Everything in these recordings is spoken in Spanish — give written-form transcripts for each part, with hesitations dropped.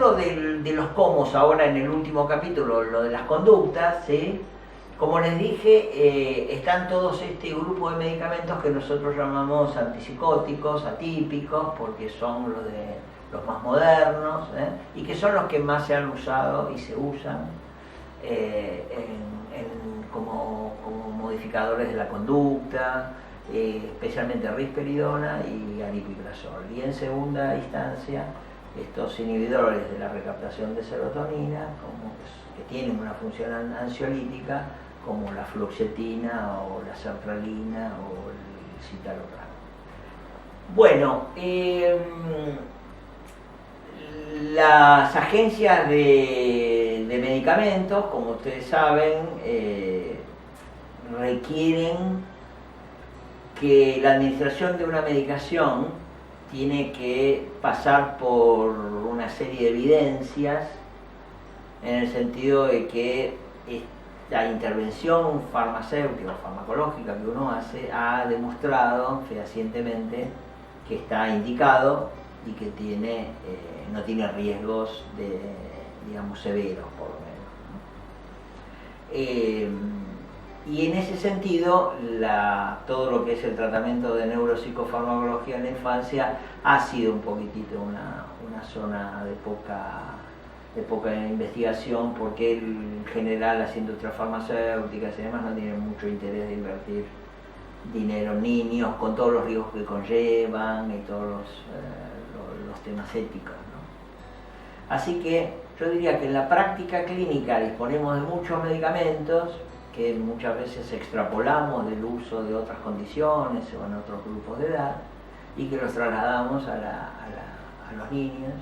hablando de los cómo ahora en el último capítulo, lo de las conductas, ¿sí? Como les dije, están todos este grupo de medicamentos que nosotros llamamos antipsicóticos, atípicos, porque son los más modernos, y que son los que más se han usado y se usan como modificadores de la conducta, especialmente risperidona y aripiprazol. Y en segunda instancia, estos inhibidores de la recaptación de serotonina, que tienen una función ansiolítica, como la fluoxetina o la sertralina o el citalopram. Bueno, las agencias de medicamentos, como ustedes saben, requieren que la administración de una medicación tiene que pasar por una serie de evidencias, en el sentido de que la intervención farmacéutica o farmacológica que uno hace ha demostrado fehacientemente que está indicado y que no tiene riesgos digamos, severos, por lo menos. Y en ese sentido, todo lo que es el tratamiento de neuropsicofarmacología en la infancia ha sido un poquitito una zona de poca investigación, porque en general las industrias farmacéuticas y demás no tienen mucho interés de invertir dinero en niños, con todos los riesgos que conllevan y todos los temas éticos, ¿no? Así que yo diría que en la práctica clínica disponemos de muchos medicamentos que muchas veces extrapolamos del uso de otras condiciones o en otros grupos de edad y que los trasladamos a los niños,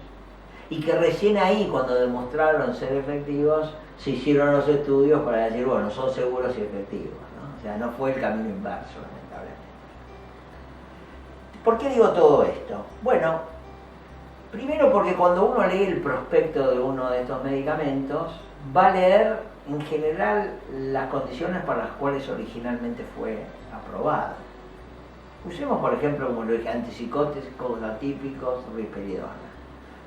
y que recién ahí, cuando demostraron ser efectivos, se hicieron los estudios para decir, bueno, son seguros y efectivos, ¿no? O sea, no fue el camino inverso, lamentablemente. ¿Por qué digo todo esto? Bueno, primero porque cuando uno lee el prospecto de uno de estos medicamentos, va a leer en general las condiciones para las cuales originalmente fue aprobado. Usemos, por ejemplo, como lo dije, antipsicóticos, atípicos, risperidona,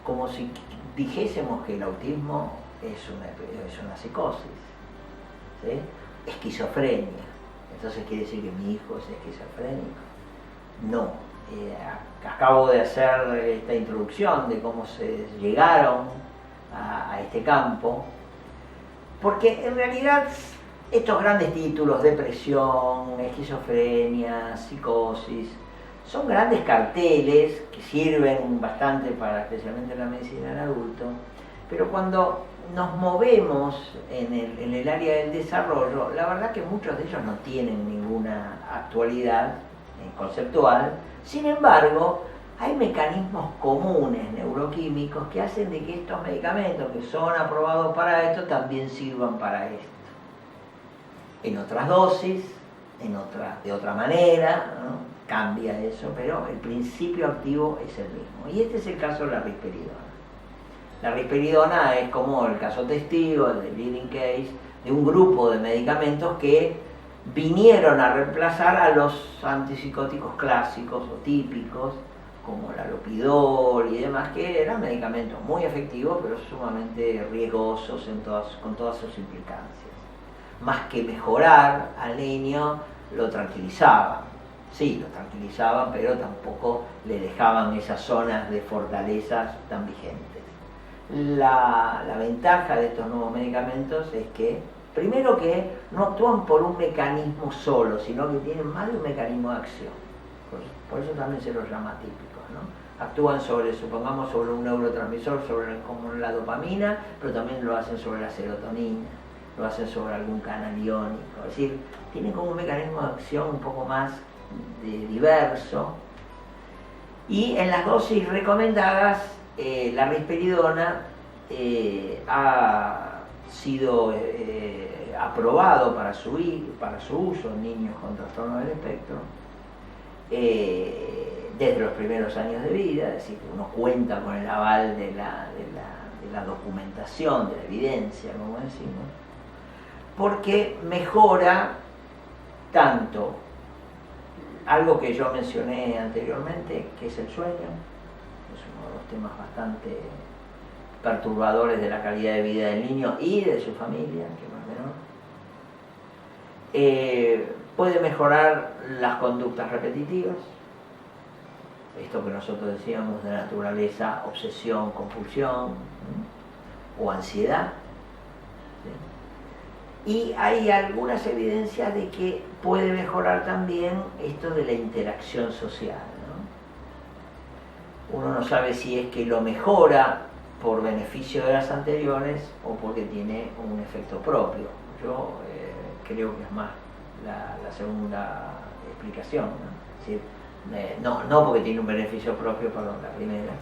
como si dijésemos que el autismo es una psicosis, ¿sí? Esquizofrenia. Entonces quiere decir que mi hijo es esquizofrénico. No. Acabo de hacer esta introducción de cómo se llegaron a este campo, porque en realidad estos grandes títulos, depresión, esquizofrenia, psicosis, son grandes carteles que sirven bastante para especialmente la medicina en adulto, pero cuando nos movemos en el área del desarrollo, la verdad que muchos de ellos no tienen ninguna actualidad conceptual. Sin embargo, hay mecanismos comunes neuroquímicos que hacen de que estos medicamentos que son aprobados para esto también sirvan para esto. En otras dosis, de otra manera, ¿no? Cambia eso, pero el principio activo es el mismo. Y este es el caso de la risperidona. La risperidona es como el caso testigo, el leading case, de un grupo de medicamentos que vinieron a reemplazar a los antipsicóticos clásicos o típicos, como el alopidol y demás, que eran medicamentos muy efectivos, pero sumamente riesgosos con todas sus implicancias. Más que mejorar al niño, lo tranquilizaban. Sí, lo tranquilizaban, pero tampoco le dejaban esas zonas de fortalezas tan vigentes. La ventaja de estos nuevos medicamentos es que, primero, que no actúan por un mecanismo solo, sino que tienen más de un mecanismo de acción. Por eso también se los llama típicos, ¿no? Actúan supongamos, sobre un neurotransmisor, como la dopamina, pero también lo hacen sobre la serotonina, lo hacen sobre algún canal iónico. Es decir, tienen como un mecanismo de acción un poco más diverso. Y en las dosis recomendadas, la risperidona ha sido aprobado para su uso en niños con trastorno del espectro desde los primeros años de vida, es decir, que uno cuenta con el aval de la documentación, de la evidencia, como decimos, porque mejora tanto algo que yo mencioné anteriormente, que es el sueño, es uno de los temas bastante perturbadores de la calidad de vida del niño y de su familia, que más menor. Puede mejorar las conductas repetitivas, esto que nosotros decíamos de naturaleza, obsesión, compulsión, o ansiedad. ¿Sí? Y hay algunas evidencias de que puede mejorar también esto de la interacción social, ¿no? Uno no sabe si es que lo mejora por beneficio de las anteriores o porque tiene un efecto propio. Yo creo que es más la segunda explicación, ¿no? Es decir, no porque tiene un beneficio propio, perdón, la primera,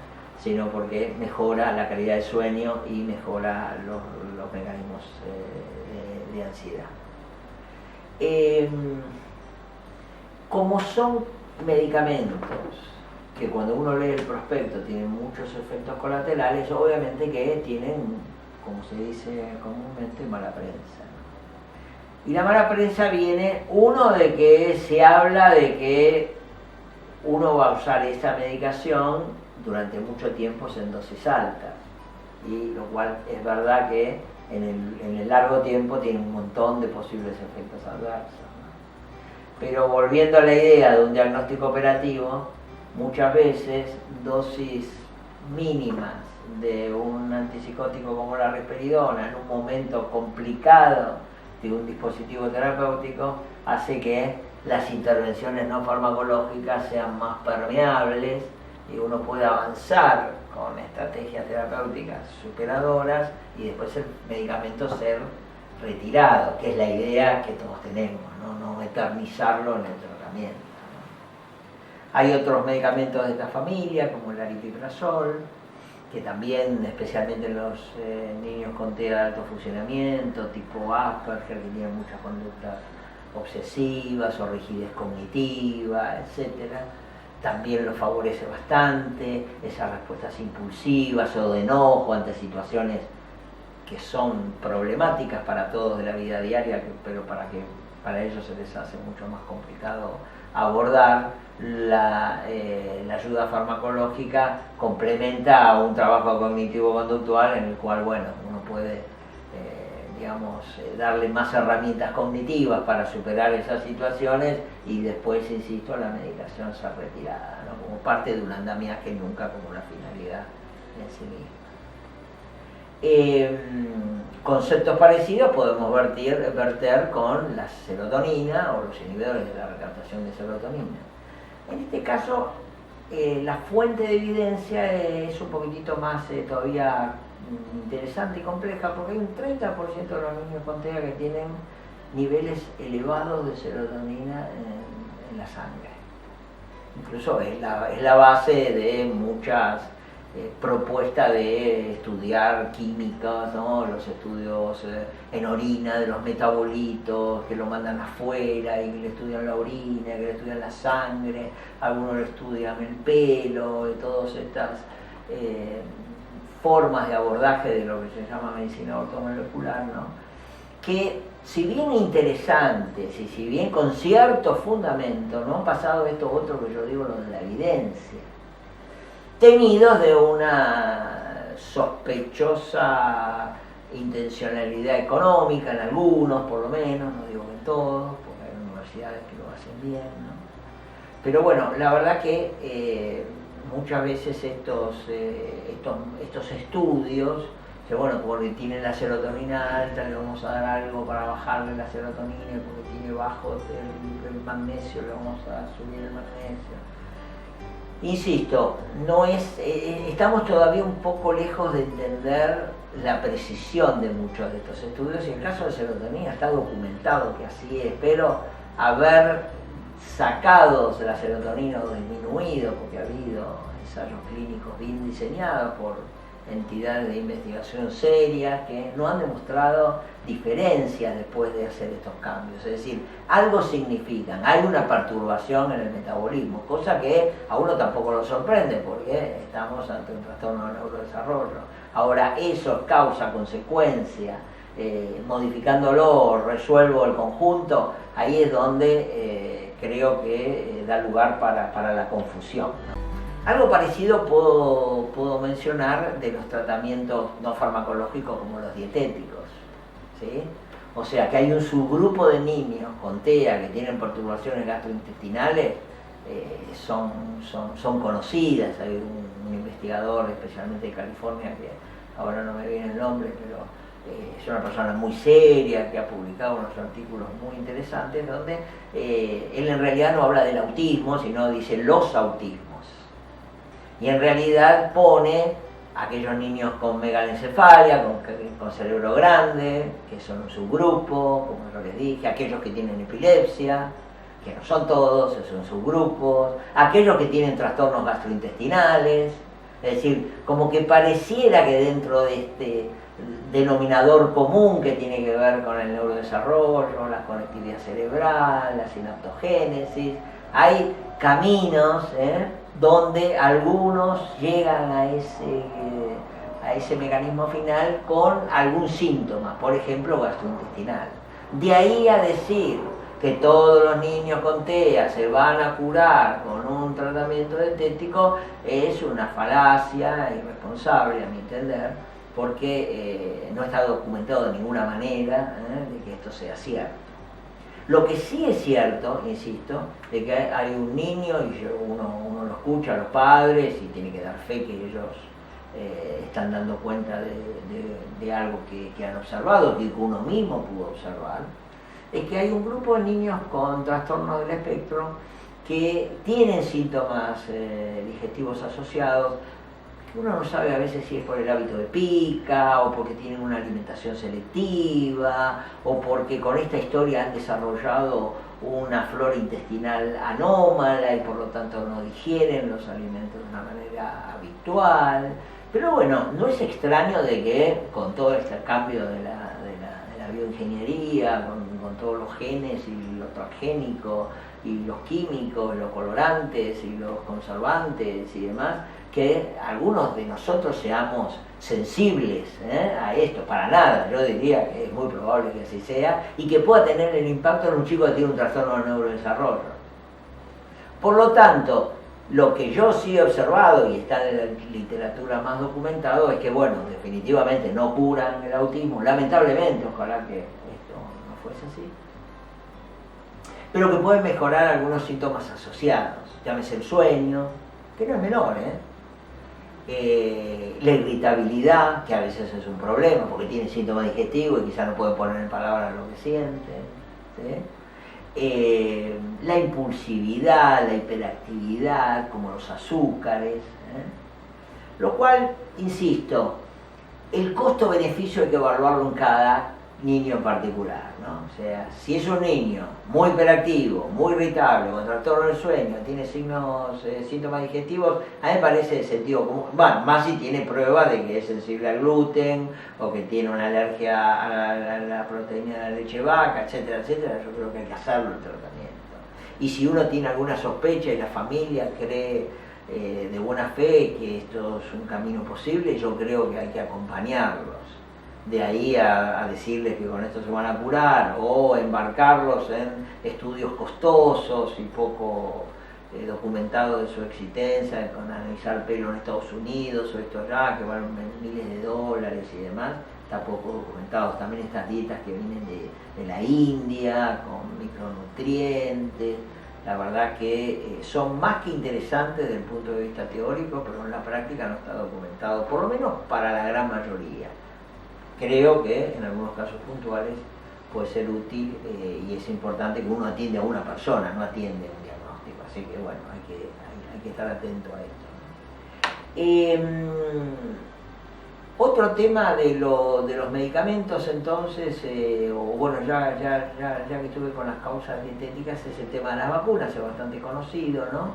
sino porque mejora la calidad de sueño y mejora los mecanismos de ansiedad. Como son medicamentos que cuando uno lee el prospecto tienen muchos efectos colaterales, obviamente que tienen, como se dice comúnmente, mala prensa. Y la mala prensa viene, uno, de que se habla de que uno va a usar esta medicación durante mucho tiempo en dosis altas, y lo cual es verdad que en el largo tiempo tiene un montón de posibles efectos adversos, ¿no? Pero volviendo a la idea de un diagnóstico operativo, muchas veces dosis mínimas de un antipsicótico como la risperidona en un momento complicado de un dispositivo terapéutico hace que las intervenciones no farmacológicas sean más permeables y uno pueda avanzar con estrategias terapéuticas superadoras y después el medicamento ser retirado, que es la idea que todos tenemos, no eternizarlo en el tratamiento. Hay otros medicamentos de esta familia, como el aripiprazol, que también, especialmente en los niños con TEA de alto funcionamiento, tipo Asperger, que tienen muchas conductas obsesivas o rigidez cognitiva, etc., también lo favorece bastante, esas respuestas impulsivas o de enojo ante situaciones que son problemáticas para todos de la vida diaria, pero para ellos se les hace mucho más complicado abordar. La ayuda farmacológica complementa a un trabajo cognitivo-conductual en el cual, bueno, uno puede darle más herramientas cognitivas para superar esas situaciones y después, insisto, la medicación ser retirada, ¿no? Como parte de un andamiaje, nunca como una finalidad en sí misma. Conceptos parecidos podemos verter con la serotonina o los inhibidores de la recaptación de serotonina. En este caso, la fuente de evidencia es un poquitito más todavía interesante y compleja, porque hay un 30% de los niños con TEA que tienen niveles elevados de serotonina en la sangre. Incluso es la base de muchas propuestas de estudiar químicas, ¿no? Los estudios en orina de los metabolitos, que lo mandan afuera y que le estudian la orina, que le estudian la sangre, algunos le estudian el pelo, y todas estas formas de abordaje de lo que se llama medicina ortomolecular, ¿no? Que si bien interesantes y si bien con cierto fundamento, no han pasado esto otro que yo digo, lo de la evidencia, tenidos de una sospechosa intencionalidad económica en algunos, por lo menos, no digo que en todos, porque hay universidades que lo hacen bien, ¿no? Pero bueno, la verdad que muchas veces estos estudios, que bueno, porque tiene la serotonina alta, le vamos a dar algo para bajarle la serotonina, porque tiene bajo el magnesio, le vamos a subir el magnesio. Insisto, estamos todavía un poco lejos de entender la precisión de muchos de estos estudios, y en el caso de serotonina está documentado que así es, pero haber sacado la serotonina o disminuido, porque ha habido ensayos clínicos bien diseñados por entidades de investigación serias que no han demostrado diferencias después de hacer estos cambios, es decir, algo significan, hay una perturbación en el metabolismo, cosa que a uno tampoco lo sorprende porque estamos ante un trastorno de neurodesarrollo. Ahora, eso causa, consecuencia, modificándolo, resuelvo el conjunto, ahí es donde creo que da lugar para la confusión, ¿no? Algo parecido puedo mencionar de los tratamientos no farmacológicos como los dietéticos, ¿sí? O sea que hay un subgrupo de niños con TEA que tienen perturbaciones gastrointestinales, son conocidas. Hay un investigador, especialmente de California, que ahora no me viene el nombre, pero es una persona muy seria que ha publicado unos artículos muy interesantes donde él en realidad no habla del autismo, sino dice los autismos. Y en realidad pone aquellos niños con megalencefalia, con cerebro grande, que son un subgrupo, como yo les dije, aquellos que tienen epilepsia, que no son todos, son subgrupos, aquellos que tienen trastornos gastrointestinales, es decir, como que pareciera que dentro de este denominador común que tiene que ver con el neurodesarrollo, la conectividad cerebral, la sinaptogénesis, hay caminos donde algunos llegan a ese mecanismo final con algún síntoma, por ejemplo gastrointestinal. De ahí a decir que todos los niños con TEA se van a curar con un tratamiento dietético es una falacia irresponsable, a mi entender, porque no está documentado de ninguna manera de que esto sea cierto. Lo que sí es cierto, insisto, de que hay un niño y uno lo escucha a los padres y tiene que dar fe que ellos están dando cuenta de algo que han observado, que uno mismo pudo observar, es que hay un grupo de niños con trastornos del espectro que tienen síntomas digestivos asociados. Uno no sabe a veces si es por el hábito de pica, o porque tienen una alimentación selectiva, o porque con esta historia han desarrollado una flora intestinal anómala y por lo tanto no digieren los alimentos de una manera habitual. Pero bueno, no es extraño de que con todo este cambio de la bioingeniería, con todos los genes y lo transgénico y los químicos, los colorantes y los conservantes y demás, que algunos de nosotros seamos sensibles a esto, para nada. Yo diría que es muy probable que así sea y que pueda tener el impacto en un chico que tiene un trastorno de neurodesarrollo. Por lo tanto, lo que yo sí he observado y está en la literatura más documentado es que, bueno, definitivamente no curan el autismo, lamentablemente, ojalá que esto no fuese así, pero que pueden mejorar algunos síntomas asociados, llámese el sueño, que no es menor, la irritabilidad, que a veces es un problema porque tienen síntomas digestivos y quizás no pueden poner en palabras lo que sienten, ¿sí? La impulsividad, la hiperactividad, como los azúcares, lo cual, insisto, el costo-beneficio hay que evaluarlo en cada niño en particular, ¿no? O sea, si es un niño muy hiperactivo, muy irritable, con trastorno del sueño, tiene síntomas digestivos, a mí me parece de sentido común, bueno, más si tiene prueba de que es sensible al gluten o que tiene una alergia a la proteína de la leche de vaca, etcétera, etcétera. Yo creo que hay que hacerlo el tratamiento. Y si uno tiene alguna sospecha y la familia cree de buena fe que esto es un camino posible, yo creo que hay que acompañarlos. De ahí a decirles que con esto se van a curar, o embarcarlos en estudios costosos y poco documentados de su existencia, con analizar pelo en Estados Unidos o esto allá, que valen miles de dólares y demás, está poco documentado. También estas dietas que vienen de la India, con micronutrientes, la verdad que son más que interesantes desde el punto de vista teórico, pero en la práctica no está documentado, por lo menos para la gran mayoría. Creo que en algunos casos puntuales puede ser útil y es importante que uno atiende a una persona, no atiende a un diagnóstico. Así que bueno, hay que estar atento a esto. Otro tema de los medicamentos entonces, bueno, ya que estuve con las causas dietéticas, es el tema de las vacunas, es bastante conocido, ¿no?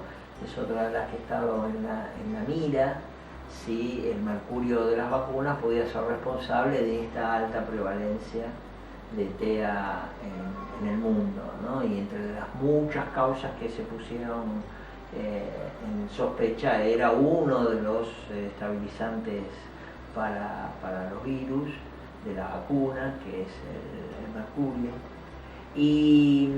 Es otra de las que he estado en la mira. Si el mercurio de las vacunas podía ser responsable de esta alta prevalencia de TEA en el mundo, ¿no? Y entre las muchas causas que se pusieron en sospecha era uno de los estabilizantes para los virus de la vacuna, que es el mercurio. Y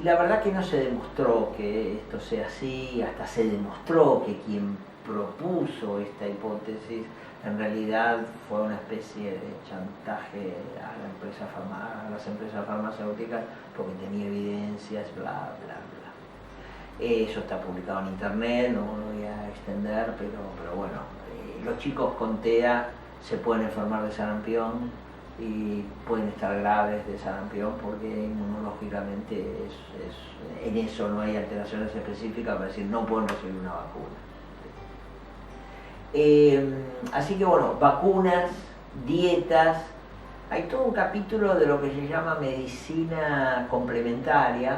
la verdad que no se demostró que esto sea así, hasta se demostró que quien propuso esta hipótesis en realidad fue una especie de chantaje a las empresas farmacéuticas porque tenía evidencias, bla, bla, bla. Eso está publicado en internet, no lo voy a extender, pero bueno, los chicos con TEA se pueden enfermar de sarampión y pueden estar graves de sarampión porque inmunológicamente en eso no hay alteraciones específicas para decir no pueden recibir una vacuna. Así que bueno, vacunas, dietas, hay todo un capítulo de lo que se llama medicina complementaria,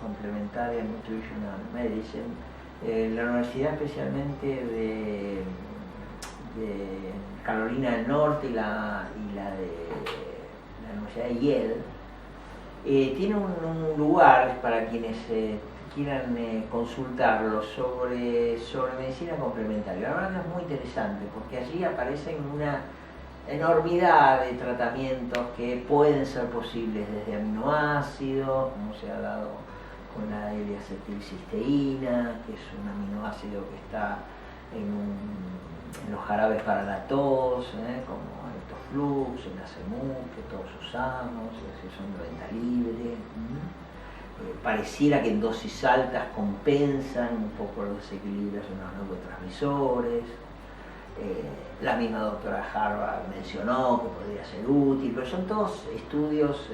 Complementary Nutritional Medicine, la universidad especialmente de Carolina del Norte y la de la Universidad de Yale, tiene un lugar para quienes quieran consultarlo sobre medicina complementaria. La verdad que es muy interesante porque allí aparecen una enormidad de tratamientos que pueden ser posibles desde aminoácidos, como se ha dado con la L-acetilcisteína, que es un aminoácido que está en los jarabes para la tos, como el Toflux, el Acemuk, que todos usamos, que son de venta libre. Pareciera que en dosis altas compensan un poco los desequilibrios en los neurotransmisores. La misma doctora Harvard mencionó que podría ser útil, pero son todos estudios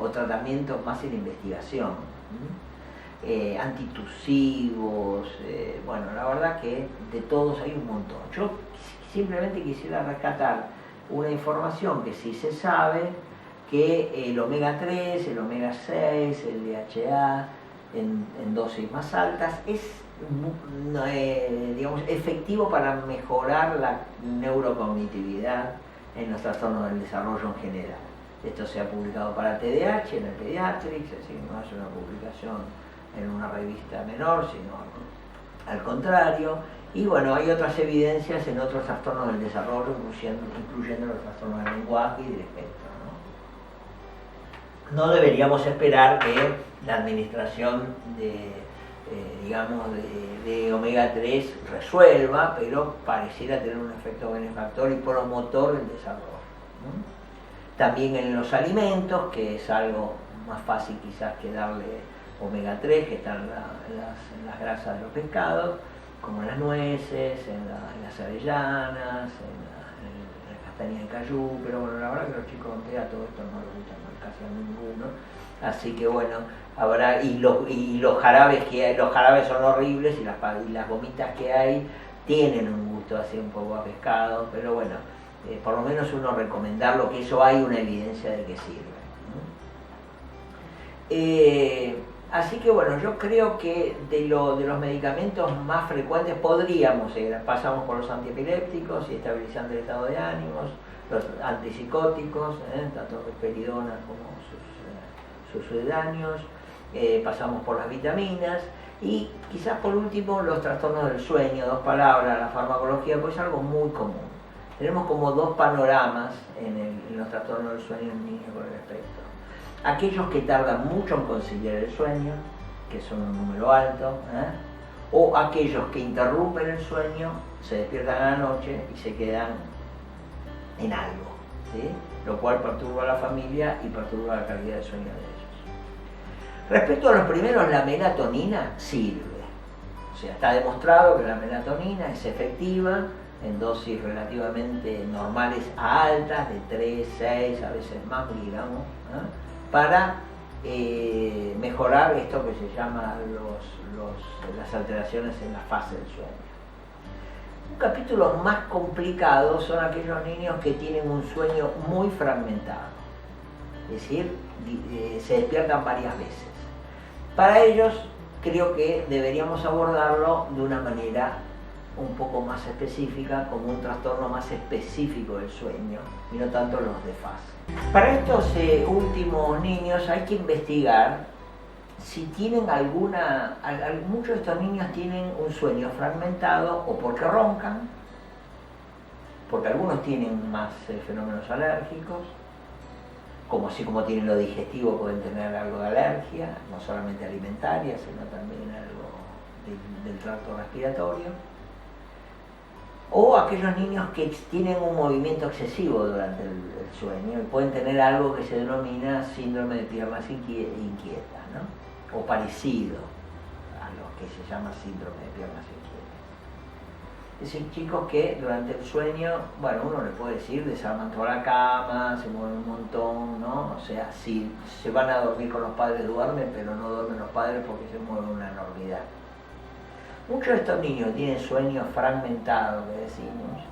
o tratamientos más en investigación. Antitusivos, bueno, la verdad que de todos hay un montón. Yo simplemente quisiera rescatar una información que sí se sabe, que el omega 3, el omega 6, el DHA en dosis más altas es digamos, efectivo para mejorar la neurocognitividad en los trastornos del desarrollo en general. Esto se ha publicado para TDAH en el Pediatrics, es decir, no es una publicación en una revista menor, sino al contrario. Y bueno, hay otras evidencias en otros trastornos del desarrollo, incluyendo los trastornos del lenguaje y del espectro. No deberíamos esperar que la administración de omega 3 resuelva, pero pareciera tener un efecto benefactor y promotor del desarrollo. También en los alimentos, que es algo más fácil quizás que darle omega 3, que están en las grasas de los pescados, como en las nueces, en las avellanas, en la castaña de cayú, pero bueno, la verdad que los chicos con TEA todo esto no les gusta casi a ninguno, así que bueno, habrá, y los jarabes que hay, los jarabes son horribles y las gomitas que hay tienen un gusto así un poco a pescado, pero bueno, por lo menos uno recomendarlo, que eso hay una evidencia de que sirve. Así que bueno, yo creo que de los medicamentos más frecuentes podríamos pasamos por los antiepilépticos y estabilizantes del estado de ánimos, los antipsicóticos, tanto risperidona como sus sucedáneos, pasamos por las vitaminas y quizás por último los trastornos del sueño, dos palabras, la farmacología, pues es algo muy común. Tenemos como dos panoramas en los trastornos del sueño en niños con el espectro. Aquellos que tardan mucho en conciliar el sueño, que son un número alto, o aquellos que interrumpen el sueño, se despiertan a la noche y se quedan en algo, ¿sí? Lo cual perturba a la familia y perturba la calidad de sueño de ellos. Respecto a los primeros, la melatonina sirve. O sea, está demostrado que la melatonina es efectiva en dosis relativamente normales a altas, de 3, 6, a veces más miligramos, para mejorar esto que se llama las alteraciones en la fase del sueño. Un capítulo más complicado son aquellos niños que tienen un sueño muy fragmentado, es decir, se despiertan varias veces. Para ellos creo que deberíamos abordarlo de una manera un poco más específica, como un trastorno más específico del sueño y no tanto los de fase. Para estos últimos niños hay que investigar si tienen muchos de estos niños tienen un sueño fragmentado o porque roncan, porque algunos tienen más fenómenos alérgicos, como así como tienen lo digestivo, pueden tener algo de alergia, no solamente alimentaria, sino también algo del tracto respiratorio. O aquellos niños que tienen un movimiento excesivo durante el sueño y pueden tener algo que se denomina síndrome de piernas inquietas, ¿no? O parecido a lo que se llama síndrome de piernas inquietas. Es decir, chicos que durante el sueño, bueno, uno le puede decir, desarman toda la cama, se mueven un montón, ¿no? O sea, si se van a dormir con los padres, duermen, pero no duermen los padres porque se mueven una enormidad. Muchos de estos niños tienen sueños fragmentados, que decimos,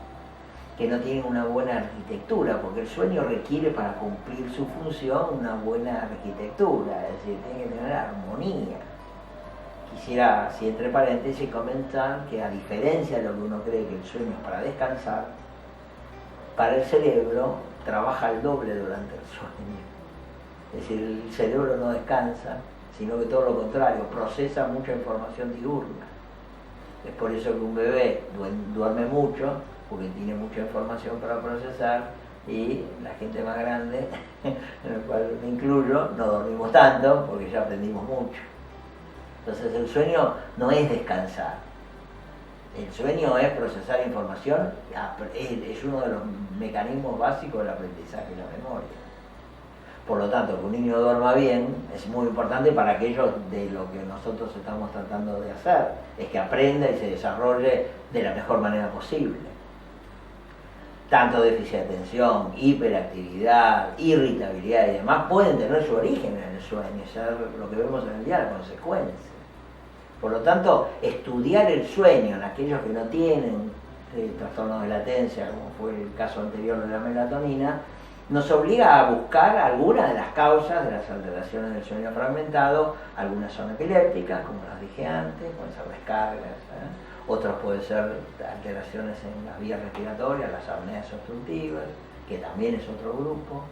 que no tienen una buena arquitectura, porque el sueño requiere para cumplir su función una buena arquitectura, es decir, tiene que tener armonía. Quisiera, así entre paréntesis, comentar que a diferencia de lo que uno cree que el sueño es para descansar, para el cerebro trabaja el doble durante el sueño. Es decir, el cerebro no descansa, sino que todo lo contrario, procesa mucha información diurna. Es por eso que un bebé duerme mucho, porque tiene mucha información para procesar, y la gente más grande, en el cual me incluyo, no dormimos tanto porque ya aprendimos mucho. Entonces el sueño no es descansar, el sueño es procesar información, es uno de los mecanismos básicos del aprendizaje y la memoria. Por lo tanto, que un niño duerma bien es muy importante para aquellos de lo que nosotros estamos tratando de hacer, es que aprenda y se desarrolle de la mejor manera posible. Tanto déficit de atención, hiperactividad, irritabilidad y demás pueden tener su origen en el sueño, ser lo que vemos en el día, la consecuencia. Por lo tanto, estudiar el sueño en aquellos que no tienen trastornos de latencia, como fue el caso anterior de la melatonina, nos obliga a buscar algunas de las causas de las alteraciones del sueño fragmentado. Algunas son epilépticas, como las dije antes, pueden ser descargas, otras pueden ser alteraciones en las vías respiratorias, las apneas obstructivas, que también es otro grupo,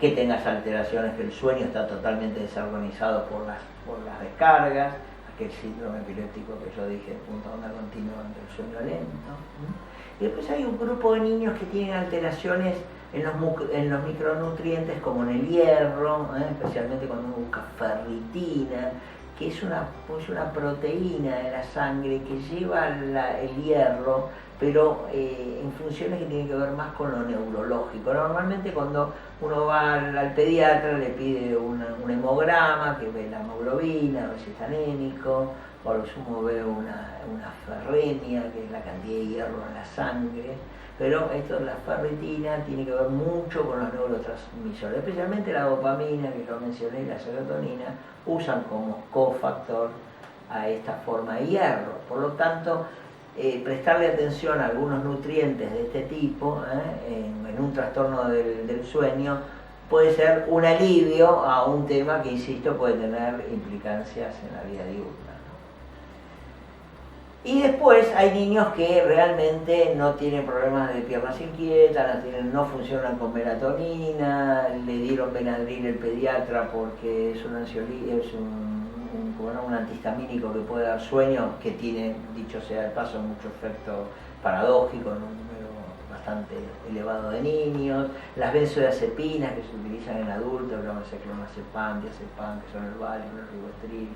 que tengas alteraciones que el sueño está totalmente desorganizado por las descargas, aquel síndrome epiléptico que yo dije, punto de onda continua ante el sueño lento. Y después hay un grupo de niños que tienen alteraciones en los micronutrientes, como en el hierro, especialmente cuando uno busca ferritina, que es una proteína de la sangre que lleva el hierro, pero en funciones que tienen que ver más con lo neurológico. Normalmente cuando uno va al pediatra le pide un hemograma que ve la hemoglobina, a ver si está anémico, o a lo sumo ve una ferremia, que es la cantidad de hierro en la sangre. Pero esto, la ferritina, tiene que ver mucho con los neurotransmisores, especialmente la dopamina, que yo mencioné, y la serotonina, usan como cofactor a esta forma de hierro. Por lo tanto, prestarle atención a algunos nutrientes de este tipo en un trastorno del sueño puede ser un alivio a un tema que, insisto, puede tener implicancias en la vida diurna. Y después hay niños que realmente no tienen problemas de piernas inquietas, no funcionan con melatonina, le dieron Benadryl el pediatra porque es un antihistamínico que puede dar sueño, que tiene, dicho sea de paso, mucho efecto paradójico en un número bastante elevado de niños. Las benzodiazepinas que se utilizan en adultos, clonazepam, diazepam, que son el Valium, el Rivotril.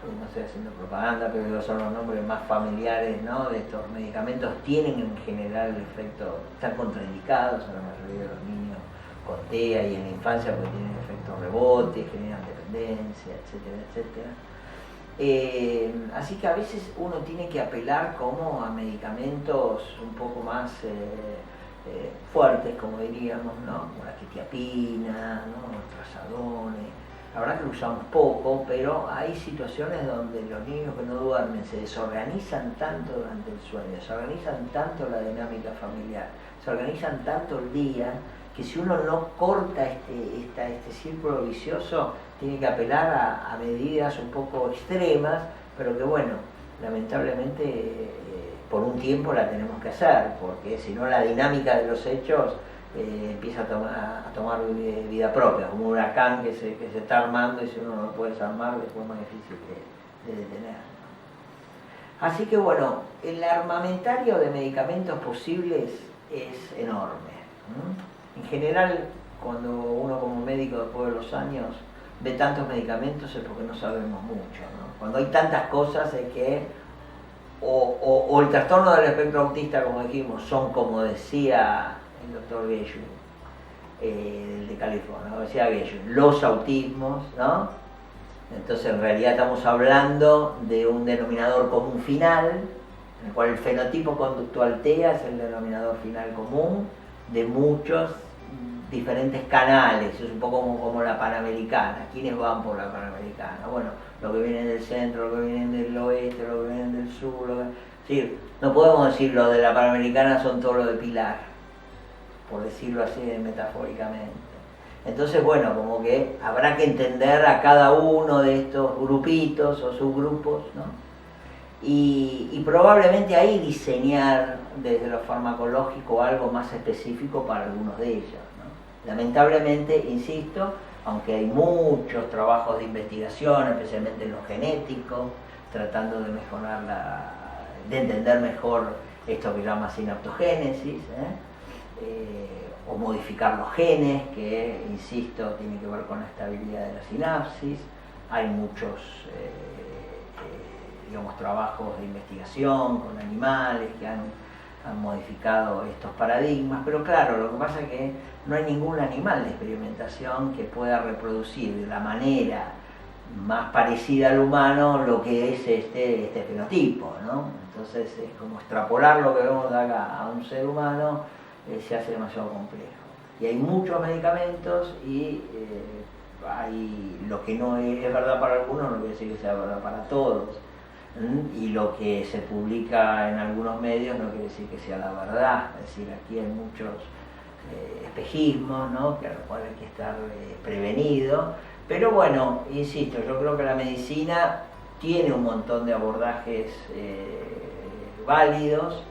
No estoy haciendo propaganda, pero son los nombres más familiares, ¿no?, de estos medicamentos. Tienen en general el efecto, están contraindicados en la mayoría de los niños con TEA y en la infancia porque tienen efecto rebote, generan dependencia, etcétera, etcétera. Así que a veces uno tiene que apelar como a medicamentos un poco más fuertes, como diríamos, ¿no?, como la quetiapina, ¿no?, los trazadones. La verdad que lo usamos poco, pero hay situaciones donde los niños que no duermen se desorganizan tanto durante el sueño, desorganizan tanto la dinámica familiar, se organizan tanto el día, que si uno no corta este círculo vicioso, tiene que apelar a medidas un poco extremas, pero que bueno, lamentablemente por un tiempo la tenemos que hacer, porque si no la dinámica de los hechos empieza a tomar vida propia, como un huracán que se está armando, y si uno no lo puede desarmar, después es más difícil de detener. Así que bueno, el armamentario de medicamentos posibles es enorme. En general, cuando uno como médico después de los años ve tantos medicamentos es porque no sabemos mucho, ¿no? Cuando hay tantas cosas es que o el trastorno del espectro autista, como dijimos, son, como decía el doctor Geshu, el de California, como decía Geshu, los autismos, ¿no? Entonces en realidad estamos hablando de un denominador común final, en el cual el fenotipo conductual TEA es el denominador final común de muchos diferentes canales. Es un poco como la Panamericana. ¿Quiénes van por la Panamericana? Bueno, los que vienen del centro, los que vienen del oeste, los que vienen del sur. Es decir, no podemos decir los de la Panamericana son todos los de Pilar, por decirlo así metafóricamente. Entonces, bueno, como que habrá que entender a cada uno de estos grupitos o subgrupos, ¿no? Y probablemente ahí diseñar desde lo farmacológico algo más específico para algunos de ellos, ¿no? Lamentablemente, insisto, aunque hay muchos trabajos de investigación, especialmente en lo genético, tratando de mejorar de entender mejor esto que llama sinaptogénesis, o modificar los genes, que, insisto, tiene que ver con la estabilidad de la sinapsis. Hay muchos digamos, trabajos de investigación con animales que han modificado estos paradigmas, pero claro, lo que pasa es que no hay ningún animal de experimentación que pueda reproducir de la manera más parecida al humano lo que es este fenotipo, ¿no? Entonces es como extrapolar lo que vemos acá a un ser humano se hace demasiado complejo. Y hay muchos medicamentos y hay lo que no es verdad para algunos no quiere decir que sea verdad para todos. Y lo que se publica en algunos medios no quiere decir que sea la verdad. Es decir, aquí hay muchos espejismos, ¿no? Que a los cuales hay que estar prevenido. Pero bueno, insisto, yo creo que la medicina tiene un montón de abordajes válidos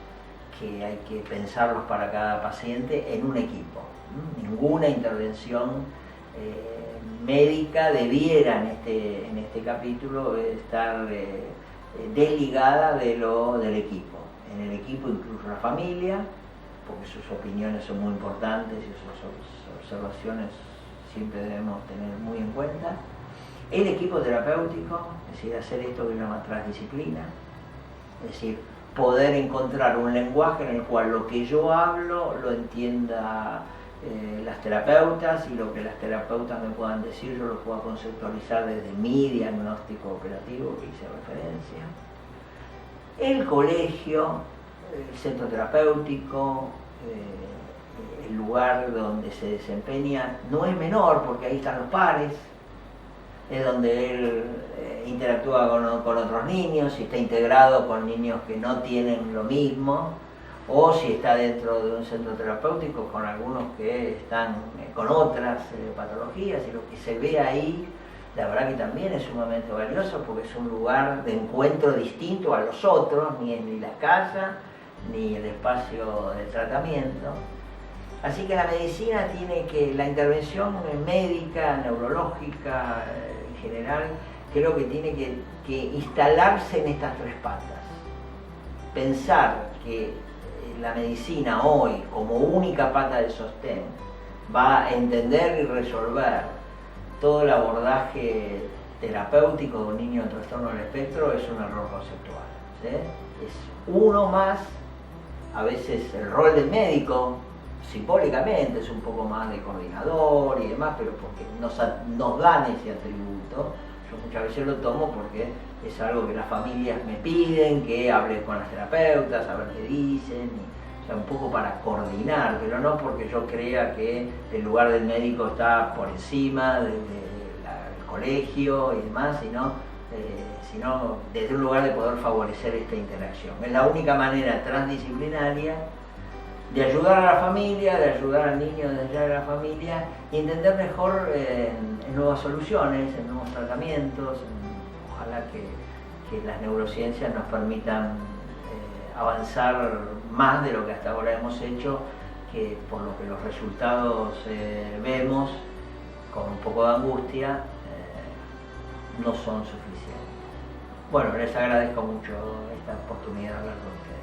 que hay que pensarlos para cada paciente en un equipo. Ninguna intervención médica debiera en este capítulo estar desligada del equipo. En el equipo incluso la familia, porque sus opiniones son muy importantes y sus observaciones siempre debemos tener muy en cuenta. El equipo terapéutico, es decir, hacer esto que se llama transdisciplina, es decir, poder encontrar un lenguaje en el cual lo que yo hablo lo entienda las terapeutas y lo que las terapeutas me puedan decir yo lo pueda conceptualizar desde mi diagnóstico operativo que hice referencia. El colegio, el centro terapéutico, el lugar donde se desempeña no es menor porque ahí están los pares, es donde él interactúa con otros niños, si está integrado con niños que no tienen lo mismo, o si está dentro de un centro terapéutico con algunos que están con otras patologías, y lo que se ve ahí, la verdad que también es sumamente valioso porque es un lugar de encuentro distinto a los otros, ni es ni la casa, ni el espacio de tratamiento. Así que la medicina la intervención médica, neurológica, en general, creo que tiene que instalarse en estas tres patas. Pensar que la medicina hoy, como única pata de sostén, va a entender y resolver todo el abordaje terapéutico de un niño de trastorno del espectro es un error conceptual, ¿sí? Es uno más, a veces el rol del médico, simbólicamente es un poco más de coordinador y demás, pero porque nos dan ese atributo. Yo muchas veces lo tomo porque es algo que las familias me piden, que hable con las terapeutas, a ver qué dicen, o sea, un poco para coordinar, pero no porque yo crea que el lugar del médico está por encima del colegio y demás, sino desde un lugar de poder favorecer esta interacción. Es la única manera transdisciplinaria de ayudar a la familia, de ayudar al niño desde allá de la familia y entender mejor en nuevas soluciones, en nuevos tratamientos. Ojalá que las neurociencias nos permitan avanzar más de lo que hasta ahora hemos hecho, que por lo que los resultados vemos con un poco de angustia no son suficientes. Bueno, les agradezco mucho esta oportunidad de hablar con ustedes.